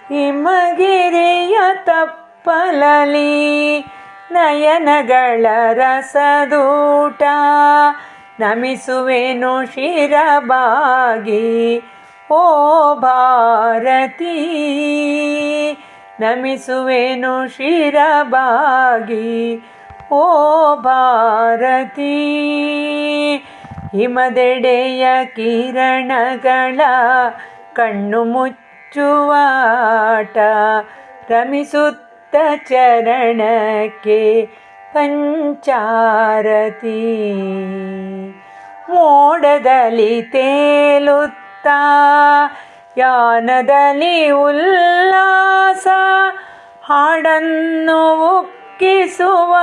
ಹಿಮಗಿರಿಯ ತಪ್ಪಲಲಿ ನಯನಗಳ ರಸದೂಟ ನಮಿಸುವೆನು ಶಿರಬಾಗಿ ಓ ಭಾರತೀ ನಮಿಸುವೆನು ಶಿರಬಾಗಿ ಓ ಭಾರತೀ ಹಿಮದೆಡೆಯ ಕಿರಣಗಳ ಕಣ್ಣು ಮುಚ್ಚುವಾಟ ರಮಿಸುತ್ತ ಚರಣಕ್ಕೆ ಪಂಚಾರತಿ ಮೋಡದಲ್ಲಿ ತೇಲುತ್ತಾ ಯಾನದಲ್ಲಿ ಉಲ್ಲಾಸ ಹಾಡನ್ನು ಉಕ್ಕಿಸುವ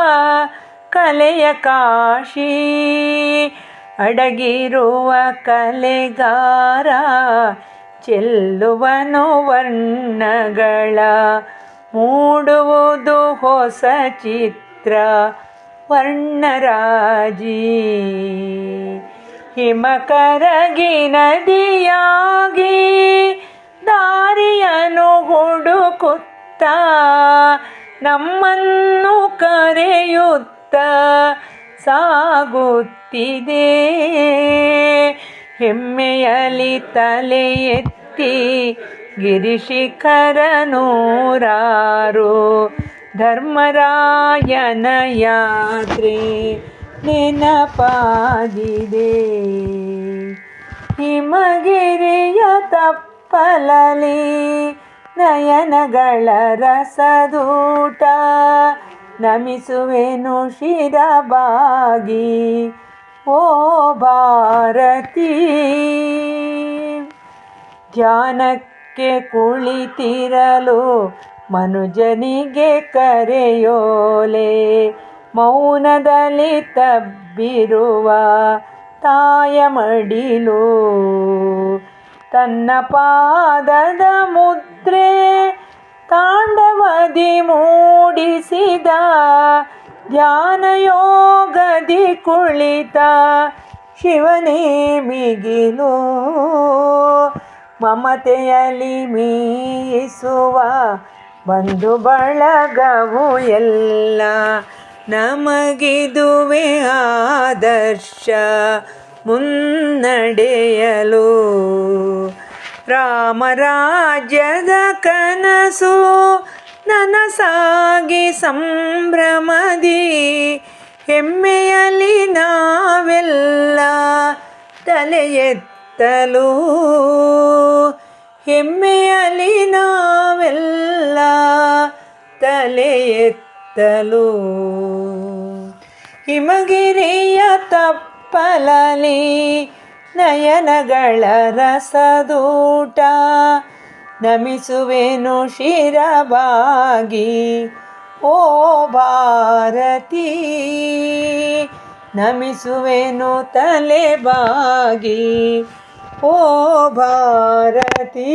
ಕಲೆಯ ಕಾಶಿ ಅಡಗಿರುವ ಕಲೆಗಾರ ಚೆಲ್ಲುವನು ವರ್ಣಗಳ ಮೂಡುವುದು ಹೊಸ ಚಿತ್ರ ವರ್ಣರಾಜಿ ಹಿಮಕರಗಿ ನದಿಯಾಗಿ ದಾರಿಯನ್ನು ಹುಡುಕುತ್ತ ನಮ್ಮನ್ನು ಕರೆಯುತ್ತ ಸಾಗುತ್ತಿದೆ ಹೆಮ್ಮೆಯಲಿ ತಲೆ ಎತ್ತಿ ಗಿರಿಶಿಖರ ನೂರಾರು ಧರ್ಮರಾಯನ ಯಾತ್ರೆ ನೆನಪಾಗಿದೆ ಹಿಮಗಿರಿಯ ತಪ್ಪಲಲಿ ನಯನಗಳ ರಸದೂಟ ನಮಿಸುವೆನು ಶಿರಬಾಗಿ ಓ ಭಾರತೀ ಧ್ಯಾನಕ್ಕೆ ಕುಳಿತಿರಲು ಮನುಜನಿಗೆ ಕರೆಯೋಲೆ ಮೌನದಲ್ಲಿ ತಬ್ಬಿರುವ ತಾಯ ಮಡಿಲು ತನ್ನ ಪಾದದ ಮುದ್ರೆ ತಾಂಡವದಿ ಮೂಡಿಸಿದ ಧ್ಯಾನಯೋಗದಿ ಕುಳಿತ ಶಿವನೇ ಮಿಗಿಲು ಮಮತೆಯಲ್ಲಿ ಮೀಸುವ ಬಂಧು ಬಳಗವು ಎಲ್ಲ ನಮಗಿದುವೆ ಆದರ್ಶ ಮುನ್ನಡೆಯಲು ರಾಮರಾಜ್ಯದ ಕನಸು ನನಸಾಗಿ ಸಂಭ್ರಮದಿ ಹೆಮ್ಮೆಯಲಿ ನಾವೆಲ್ಲ ತಲೆ ಎತ್ತಲು ಹೆಮ್ಮೆಯಲಿ ನಾವೆಲ್ಲ ತಲೆ ಎತ್ತಲು ಹಿಮಗಿರಿಯ ತಪ್ಪಲಲಿ ನಯನಗಳ ರಸದೂಟ ನಮಿಸುವೆನು ಶಿರಬಾಗಿ ಓ ಭಾರತೀ ನಮಿಸುವೆನು ತಲೆಬಾಗಿ ಓ ಭಾರತೀ